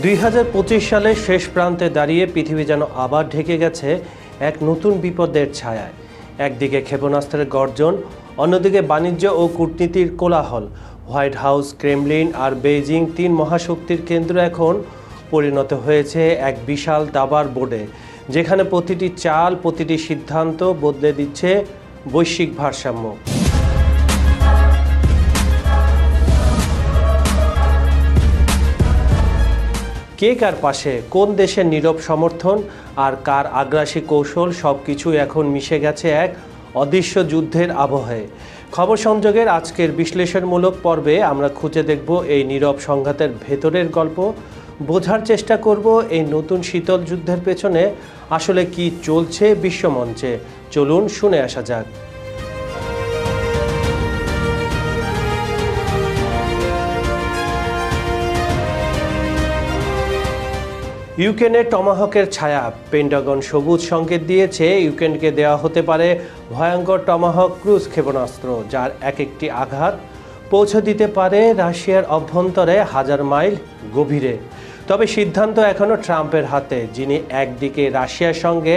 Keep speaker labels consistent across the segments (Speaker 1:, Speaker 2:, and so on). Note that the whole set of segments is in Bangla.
Speaker 1: 2025 সালের শেষ প্রান্তে দাঁড়িয়ে পৃথিবী যেন আবার ঢেকে গেছে এক নতুন বিপদের ছায়ায়। একদিকে ক্ষেপণাস্ত্রের গর্জন, অন্যদিকে বাণিজ্য ও কূটনীতির কোলাহল। হোয়াইট হাউস, ক্রেমলিন আর বেইজিং, তিন মহাশক্তির কেন্দ্র এখন পরিণত হয়েছে এক বিশাল দাবার বোর্ডে, যেখানে প্রতিটি চাল, প্রতিটি সিদ্ধান্ত বদলে দিচ্ছে বৈশ্বিক ভারসাম্য। কে কার পাশে, কোন দেশের নীরব সমর্থন আর কার আগ্রাসী কৌশল, সব কিছুই এখন মিশে গেছে এক অদৃশ্য যুদ্ধের আবহে। খবর সংযোগের আজকের বিশ্লেষণমূলক পর্বে আমরা খুঁজে দেখব এই নীরব সংঘাতের ভেতরের গল্প, বোঝার চেষ্টা করব এই নতুন শীতল যুদ্ধের পেছনে আসলে কি চলছে বিশ্বমঞ্চে। চলুন শুনে আসা যাক। ইউক্রেনের টমাহকের ছায়া। পেন্টাগন সবুজ সংকেত দিয়েছে ইউক্রেনকে দেওয়া হতে পারে ভয়ঙ্কর টমাহক ক্রুজ ক্ষেপণাস্ত্র, যার এক একটি আঘাত পৌঁছে দিতে পারে রাশিয়ার অভ্যন্তরে 1000 মাইল গভীরে। তবে সিদ্ধান্ত এখনও ট্রাম্পের হাতে, যিনি একদিকে রাশিয়ার সঙ্গে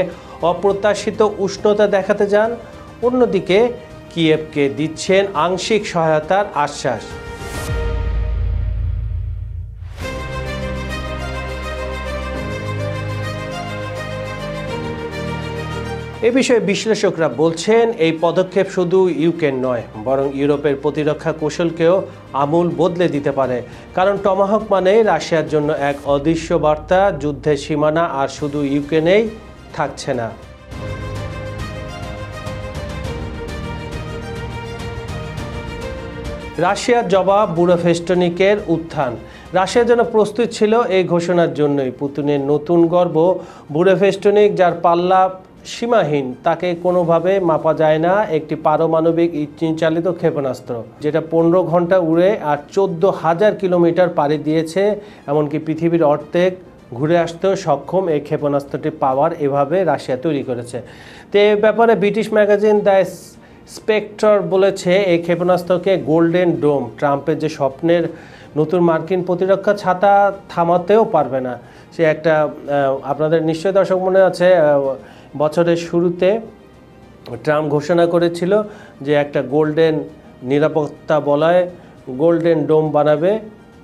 Speaker 1: অপ্রত্যাশিত উষ্ণতা দেখাতে যান, অন্যদিকে কিয়েভকে দিচ্ছেন আংশিক সহায়তার আশ্বাস। এ বিষয়ে বিশ্লেষকরা বলছেন এই পদক্ষেপ শুধু ইউক্রেন নয়, বরং ইউরোপের প্রতিরক্ষা কৌশলকেও আমূল বদলে দিতে পারে। কারণ টমাহক মানে রাশিয়ার জন্য এক অদৃশ্য বার্তা, যুদ্ধের সীমানা আর শুধু ইউক্রেনেই থাকছে না। রাশিয়ার জবাব, বুডাপেস্টনিকের উত্থান। রাশিয়া যেন প্রস্তুত ছিল এই ঘোষণার জন্যই। পুতিনের নতুন গর্ব বুডাপেস্টনিক, যার পাল্লা সীমাহীন, তাকে কোনোভাবে মাপা যায় না। একটি পারমাণবিক ইঞ্জিন চালিত ক্ষেপণাস্ত্র, যেটা 15 ঘন্টা উড়ে আর 14,000 কিলোমিটার পাড়ি দিয়েছে, এমনকি পৃথিবীর অর্ধেক ঘুরে আসতেও সক্ষম এই ক্ষেপণাস্ত্রটি পাওয়ার এভাবে রাশিয়া তৈরি করেছে। তো এ ব্যাপারে ব্রিটিশ ম্যাগাজিন দ্য স্পেক্টর বলেছে এই ক্ষেপণাস্ত্রকে গোল্ডেন ডোম। ট্রাম্পের যে স্বপ্নের নতুন মার্কিন প্রতিরক্ষা ছাতা থামাতেও পারবে না। সে একটা, আপনাদের নিশ্চয়ই দর্শক মনে আছে, বছরের শুরুতে ট্রাম্প ঘোষণা করেছিল যে একটা গোল্ডেন নিরাপত্তা বলয়, গোল্ডেন ডোম বানাবে,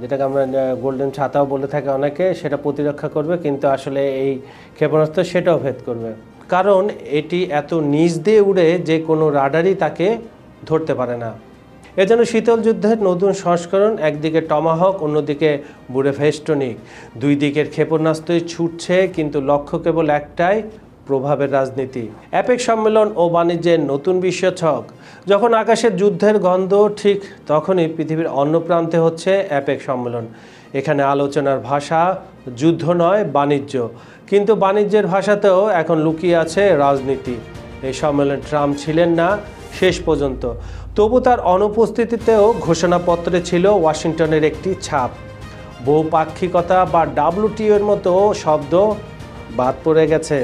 Speaker 1: যেটাকে আমরা গোল্ডেন ছাতাও বলে থাকি অনেকে, সেটা প্রতিরক্ষা করবে। কিন্তু আসলে এই ক্ষেপণাস্ত্র সেটাও ভেদ করবে, কারণ এটি এত নিচ দিয়ে উড়ে যে কোনো রাডারই তাকে ধরতে পারে না। এজন্য শীতল যুদ্ধের নতুন সংস্করণ, একদিকে টমাহক, অন্যদিকে বুডাপেস্টনিক। দুই দিকের ক্ষেপণাস্ত্রই ছুটছে, কিন্তু লক্ষ্য কেবল একটাই, প্রভাবের রাজনীতি। অ্যাপেক সম্মেলন ও বাণিজ্যের নতুন বিশ্বছক। যখন আকাশের যুদ্ধের গন্ধ, ঠিক তখনই পৃথিবীর অন্য প্রান্তে হচ্ছে অ্যাপেক সম্মেলন। এখানে আলোচনার ভাষা যুদ্ধ নয়, বাণিজ্য। কিন্তু বাণিজ্যের ভাষাতেও এখন লুকিয়ে আছে রাজনীতি। এই সম্মেলনে ট্রাম্প ছিলেন না শেষ পর্যন্ত, তবু তার অনুপস্থিতিতেও ঘোষণাপত্রে ছিল ওয়াশিংটনের একটি ছাপ। বহুপাক্ষিকতা বা WTO-এর মতো শব্দ বাদ পড়ে গেছে।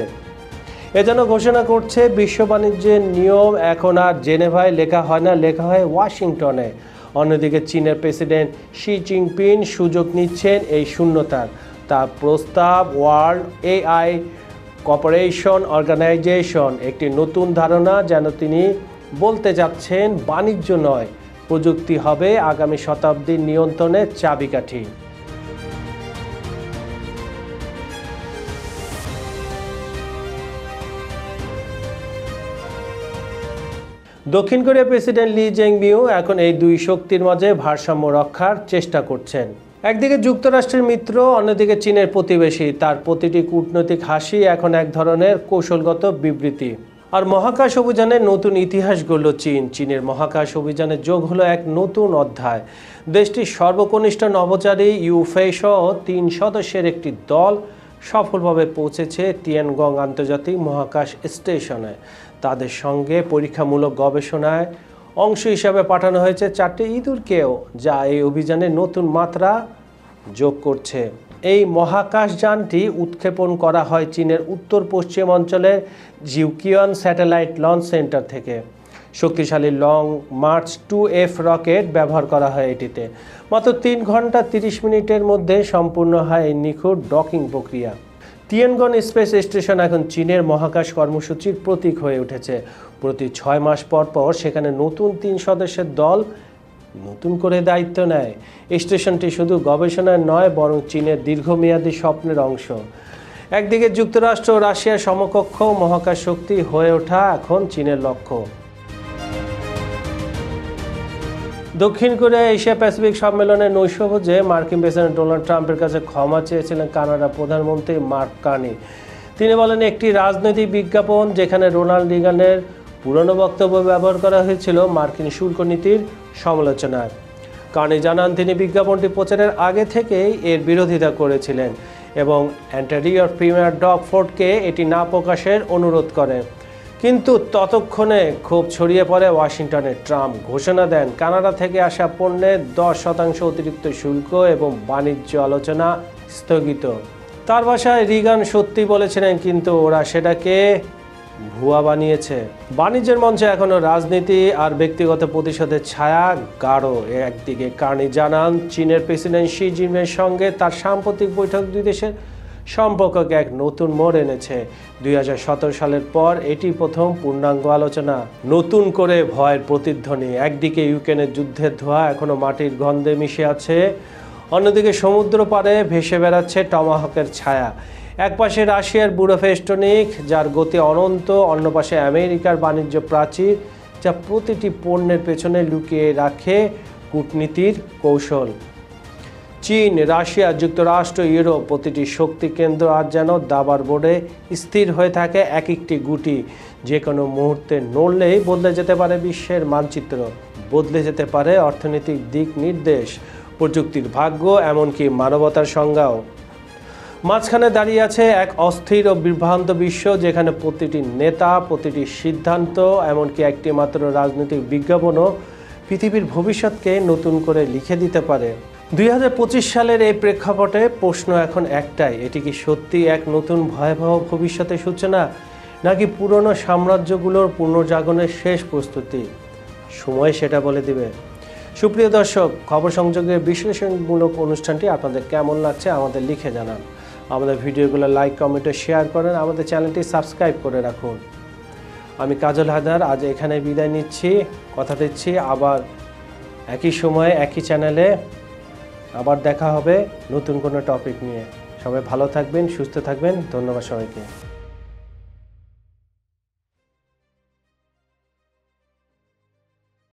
Speaker 1: এজন্য ঘোষণা করছে বিশ্ব বাণিজ্যের নিয়ম এখন আর জেনেভায় লেখা হয় না, লেখা হয় ওয়াশিংটনে। অন্যদিকে চীনের প্রেসিডেন্ট শি জিনপিং সুযোগ নিচ্ছেন এই শূন্যতার। তার প্রস্তাব ওয়ার্ল্ড AI কপারেশন অর্গানাইজেশন, একটি নতুন ধারণা, যেন তিনি বলতে যাচ্ছেন বাণিজ্য নয়, প্রযুক্তি হবে আগামী শতাব্দীর নিয়ন্ত্রণের চাবিকাঠি। দক্ষিণ কোরিয়ার প্রেসিডেন্ট লি জেং-মিউ এখন এই দুই শক্তির মাঝে ভারসাম্য রক্ষার চেষ্টা করছেন। একদিকে যুক্তরাষ্ট্রের মিত্র, অন্যদিকে চীনের প্রতিবেশী। তার প্রতিটি কূটনৈতিক হাসি এখন এক ধরনের কৌশলগত বিবৃতি। আর মহাকাশ অভিযানের নতুন ইতিহাস গড়ল চীন। চীনের মহাকাশ অভিযানের যোগ হলো এক নতুন অধ্যায়। দেশটির সর্বকনিষ্ঠ নভোচারী ইউফেই সহ 3 সদস্যের একটি দল সফলভাবে পৌঁছেছে তিয়ানগং আন্তর্জাতিক মহাকাশ স্টেশনে। তাদের সঙ্গে পরীক্ষামূলক গবেষণায় অংশ হিসাবে পাঠানো হয়েছে 4টি ইঁদুরকেও, যা এই অভিযানে নতুন মাত্রা যোগ করছে। এই মহাকাশযানটি উৎক্ষেপণ করা হয় চীনের উত্তর পশ্চিম অঞ্চলের জিউকিয়ান স্যাটেলাইট লঞ্চ সেন্টার থেকে। শক্তিশালী লং মার্চ 2F রকেট ব্যবহার করা হয় এটিতে। মাত্র 3 ঘন্টা 30 মিনিটের মধ্যে সম্পূর্ণ হয় এই নিখুঁত ডকিং প্রক্রিয়া। তিয়ানগন স্পেস স্টেশন এখন চীনের মহাকাশ কর্মসূচির প্রতীক হয়ে উঠেছে। প্রতি 6 মাস পর পর সেখানে নতুন 3 সদস্যের দল নতুন করে দায়িত্ব নেয়। স্টেশনটি শুধু গবেষণায় নয়, বরং চীনের দীর্ঘমেয়াদী স্বপ্নের অংশ। একদিকে যুক্তরাষ্ট্র ও রাশিয়ার সমকক্ষ মহাকাশ শক্তি হয়ে ওঠা এখন চীনের লক্ষ্য। দক্ষিণ কোরিয়া এশিয়া প্যাসিফিক সম্মেলনের নৈশভোজে মার্কিন প্রেসিডেন্ট ডোনাল্ড ট্রাম্পের কাছে ক্ষমা চেয়েছিলেন কানাডা প্রধানমন্ত্রী মার্ক কার্নি। তিনি বলেন, একটি রাজনৈতিক বিজ্ঞাপন যেখানে রোনাল্ড রিগানের পুরনো বক্তব্য ব্যবহার করা হয়েছিল মার্কিন শুল্ক নীতির সমালোচনায়। কার্নি জানান, তিনি বিজ্ঞাপনটি প্রচারের আগে থেকেই এর বিরোধিতা করেছিলেন এবং অন্টারিওর প্রিমিয়ার ডগ ফোর্ডকে এটি না প্রকাশের অনুরোধ করেন। কিন্তু ততক্ষণে ক্ষোভ ছড়িয়ে পড়ে ওয়াশিংটনে। ট্রাম্প ঘোষণা দেন কানাডা থেকে আসা পণ্যে 10% অতিরিক্ত শুল্ক এবং বাণিজ্য আলোচনা স্থগিত। তার ভাষায়, রিগান সত্যি বলেছিলেন, কিন্তু ওরা সেটাকে ভুয়া বানিয়েছে। বাণিজ্যের মঞ্চে এখনও রাজনীতি আর ব্যক্তিগত প্রতিশোধের ছায়া গাঢ়। একদিকে কার্নি জানান, চীনের প্রেসিডেন্ট শি জিনপিংয়ের সঙ্গে তার সাম্প্রতিক বৈঠক দুই দেশের সম্পর্ককে এক নতুন মোড় এনেছে। 2017 সালের পর এটি প্রথম পূর্ণাঙ্গ আলোচনা। নতুন করে ভয়ের প্রতিধ্বনি। একদিকে ইউক্রেনের যুদ্ধের ধোঁয়া এখনও মাটির গন্ধে মিশে আছে, অন্যদিকে সমুদ্র পাড়ে ভেসে বেড়াচ্ছে টমাহকের ছায়া। একপাশে রাশিয়ার বুডাপেস্টনিক, যার গতি অনন্ত, অন্য পাশে আমেরিকার বাণিজ্য প্রাচীর, যা প্রতিটি পণ্যের পেছনে লুকিয়ে রাখে কূটনীতির কৌশল। চীন, রাশিয়া, যুক্তরাষ্ট্র, ইউরোপ, প্রতিটি শক্তি কেন্দ্র আজ যেন দাবার বোর্ডে স্থির হয়ে থাকে এক একটি গুটি। যে কোনো মুহূর্তে নড়লেই বদলে যেতে পারে বিশ্বের মানচিত্র, বদলে যেতে পারে অর্থনৈতিক দিক নির্দেশ, প্রযুক্তির ভাগ্য, এমনকি মানবতার সংজ্ঞাও। মাঝখানে দাঁড়িয়ে আছে এক অস্থির ও বিভ্রান্ত বিশ্ব, যেখানে প্রতিটি নেতা, প্রতিটি সিদ্ধান্ত, এমনকি একটি মাত্র রাজনৈতিক বিজ্ঞাপনও পৃথিবীর ভবিষ্যৎকে নতুন করে লিখে দিতে পারে। 2025 সালের এই প্রেক্ষাপটে প্রশ্ন এখন একটাই, এটি কি সত্যি এক নতুন ভয়াবহ ভবিষ্যতের সূচনা, নাকি পুরনো সাম্রাজ্যগুলোর পুনর্জাগরণের শেষ প্রস্তুতি? সময় সেটা বলে দিবে। সুপ্রিয় দর্শক, খবর সংযোগের বিশ্লেষণমূলক অনুষ্ঠানটি আপনাদের কেমন লাগছে আমাদের লিখে জানান। আমাদের ভিডিওগুলো লাইক, কমেন্ট ও শেয়ার করেন। আমাদের চ্যানেলটি সাবস্ক্রাইব করে রাখুন। আমি কাজল হায়দার আজ এখানে বিদায় নিচ্ছি। কথা দিচ্ছি আবার একই সময়ে একই চ্যানেলে আবার দেখা হবে নতুন কোনো টপিক নিয়ে। সবাই ভালো থাকবেন, সুস্থ থাকবেন। ধন্যবাদ সবাইকে।